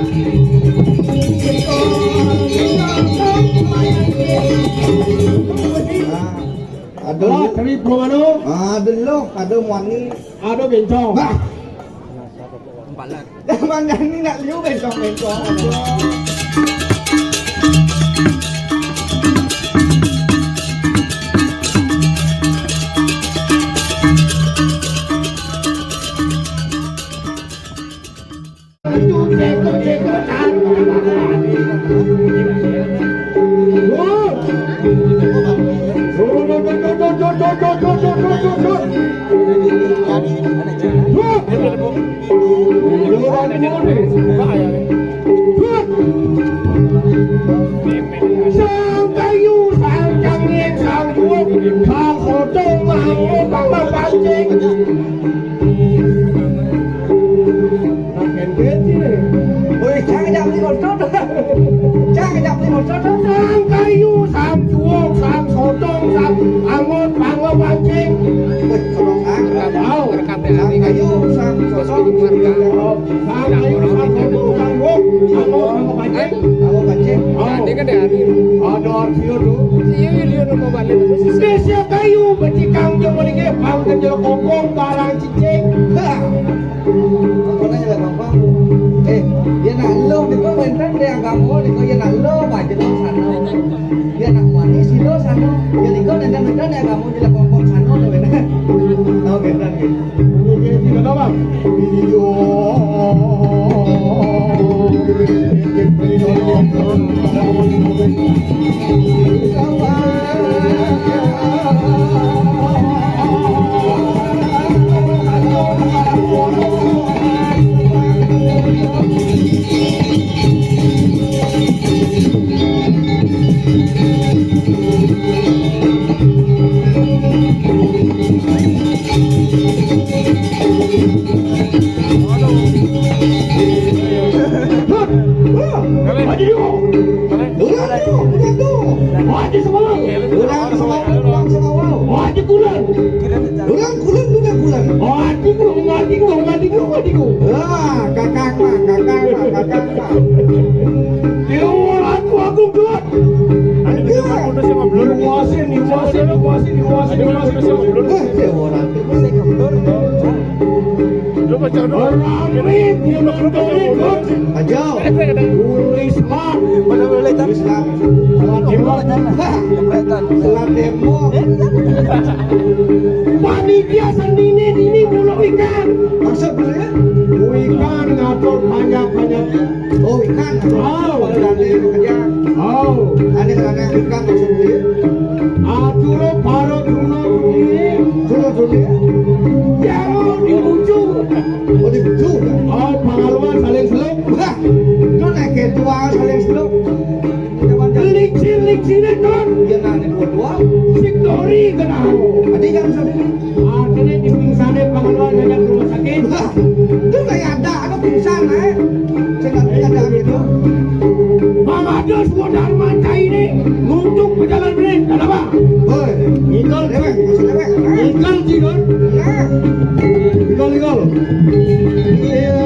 Ada kami Promano. Ada loh, ada wangi, Ada bencong. Balat. Mana ni nak liu bencong. Panitia sendiri ini bulu ikan. Maksud bulu ikan ngatur banyak-banyak. Oh ikan. Oh, ada kerja. Oh, Ada kerana ikan maksud bulu. Aturo paro tuno Dulu. Jauh di ujung. Oh di ujung. Oh, pengalaman saling seluk. Wah, tu nak ketua saling seluk. Licin kan? Dia nak dua-dua. Victory kenal. Ada yang sendiri. Akhirnya di pingsannya pengalaman banyak rumah sakit. Itu kayak ada pingsan Saya tak ada gitu. Ada semua dharma ini untuk berjalan benar. Kenapa? Hoi, Ikal lewat, masih lewat. Ikal jigon. Nah, Ikal. iya.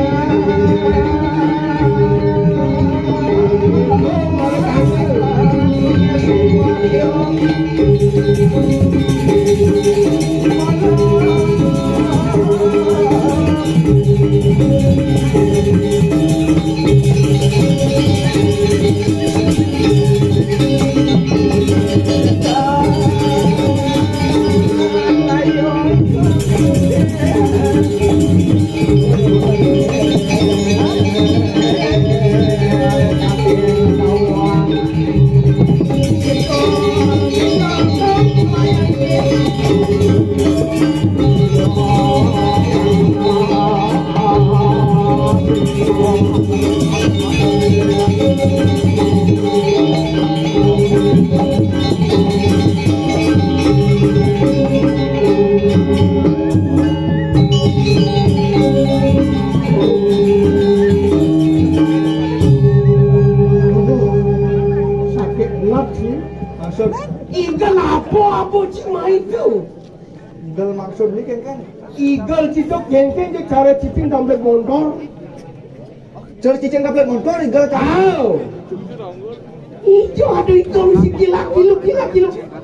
Eagle apa cuma itu? Eagle maksud ni kan? Eagle itu geng-geng je cara cicing dalam motor. Cari cicing kaplet motor igal kan. Au. Ijo ada ikan si gila.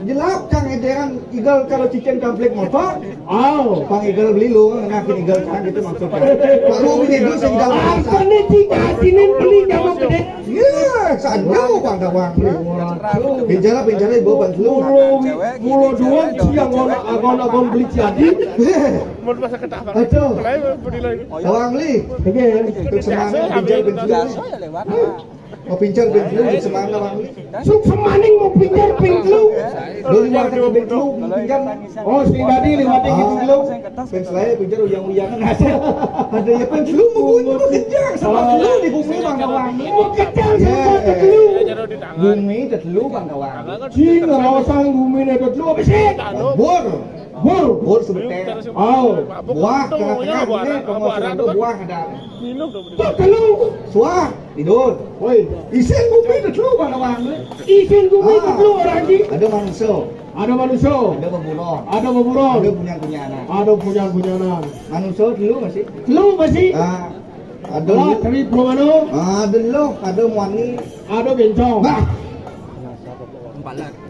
Jelap kang edean igal kalau cicing kaplet motor. Au. Pang igal beli lu ngakin igal kan gitu maksudnya. Baru ini dulu sing dalam bahasa. Apa nih tiga sini beli jamu gede? Iya, sanjau Bang Dawang. Pinjara ibu Bang lu. Mulo dua siang agon beli jadi. Aduh. Dawang li. Oke. Untuk semangat pinjara pinjara. Mau pinjara pinjara untuk semangat Dawang li. Suk semaning mau pinjar pinglu. Dulu waktu ke pinjara pinjara. Oh, sing tadi liwat gitu pinglu. Penselaya pinjara uyang-uyangan ada. Ada ya pinjara mau bunyi kejar sama lu di bumi Bang Dawang. Mau kejar sama pinglu. Bumi tetelu Bang Dawang. Jing rasang bumi nek lu apa sih? Bor. Bur. Bor sebetulnya. Au. Buah tengah-tengah ini kamu serando buah ada. Telu. Suah tidur. Woi, Isen bumi tetelu Bang Dawang. isin bumi telu orang ji. Ada manusia, Ada manusia. ada pembunuh, Ada beburung. ada punya-punyana. Ada punyan-punyanan. Manusia dulu masih. Telu masih. Ah, ada Adalah dari Promano. ada lo, ada muani. Ada bencong. Bah.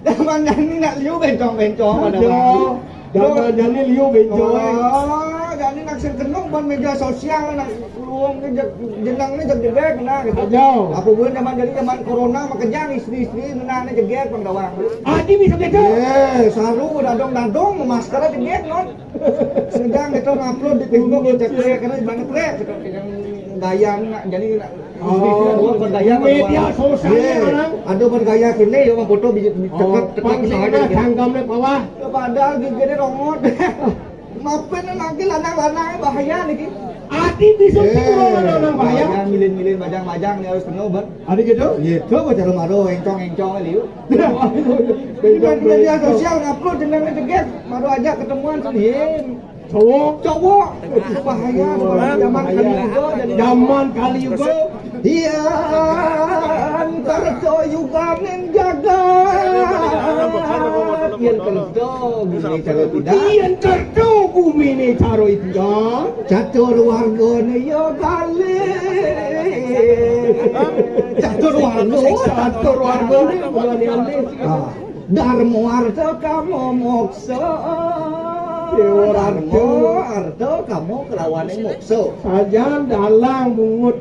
Zaman ini nak liu bencong-bencong pada Ada. Jangan jadi liu bencong. Oh, jadi nak senkenung ban media sosial nak luang jenangnya jegek nah gitu. Aja. Apa bulan zaman corona makanya istri-istri menangnya jegek Bang Dawang. Adi bisa gitu. Saru dadong maskernya jegek non. Sedang itu ngupload di Facebook cek karena banget rek yang gaya jadi istri-istri dua berdaya Media sosial orang. ada bergaya kini yang foto cekep Pangsina sanggamnya bawah. padahal gini rongot. Maafin lagi lanang-lanang bahaya nih. Adi bisa gitu orang bahaya. Milin-milin bajang-bajang ya harus penuh ber. Ada gitu? Gitu baca rumah encong-encong liu. Di media sosial ngupload jenengnya jegek, baru aja ketemuan sedih. Cowok bahaya zaman kali juga jadi Zaman kali juga. iya kerja juga menjaga yang kerja gini cara tidak Iyan kerja bumi ini caro itu ya. catur warga nih yo kali catur warga ini bukan yang ini. Dharma arta kamu moksa Dharma arta kamu kelawan moksa Sajan dalang bungut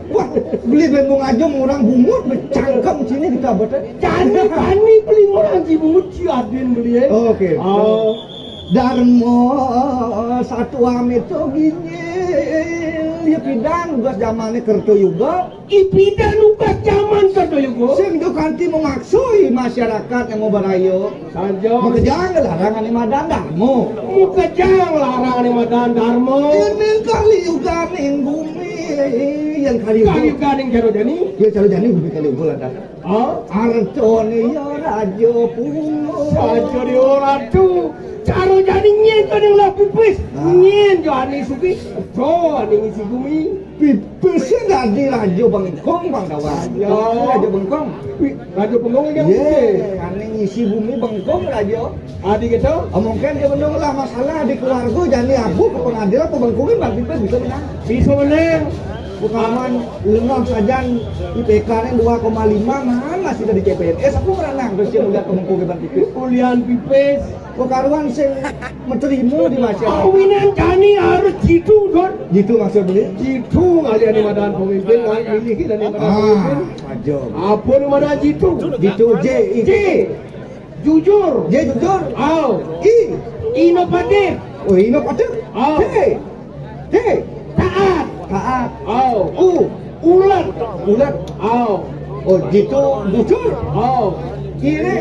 wah beli bengong aja orang bungut bercangkem sini di kabupaten Jadi kani beli orang si bungut si Adin beli ya. oke Oh. Dharma satu amit tuh gini ya pidan gas zamannya kerja juga Ipidan luka zaman kerja juga. sing do kanti memaksui masyarakat yang mau berayo Saja. makanya larangan lima dandamu Muka jang larang ni madan dharma. ini kali juga ning bumi yang kali Kayu juga gading jaro jani. ya cari jani bumi kali juga ada Oh. artone ya rajo puno Saja di orang tu. Caro jani nyen kan yang lah pipis. Nyen jo ani suki. Jo ani ngisi bumi. pipesnya dari rajo bengkong Bang Dawang Ya. rajo bengkong Raja pengong yang ye ane ngisi bumi bengkong rajo Adi gitu. mungkin dia menung lah masalah di keluarga jani abu ke pengadilan pembengkongin Bang Pipes bisa menang Bisa menang. Bukan lengah saja IPK nya 2,5 mana masih dari CPNS aku merenang terus dia melihat pembengkongin Bang Pipes Kuliah pipis. kekaruan sing menerima di masyarakat Kawinan jani harus jitu kan. gitu maksud beli Jitu ngali ani madan pemimpin ngali miliki dan madan pemimpin. ajo Apa ni madan jitu? gitu J J. Jujur. J jujur Au. I Inovatif. oh ini patut Oh. T Taat. taat Au. U Ulat. ulat Au. oh gitu jujur Au. kiri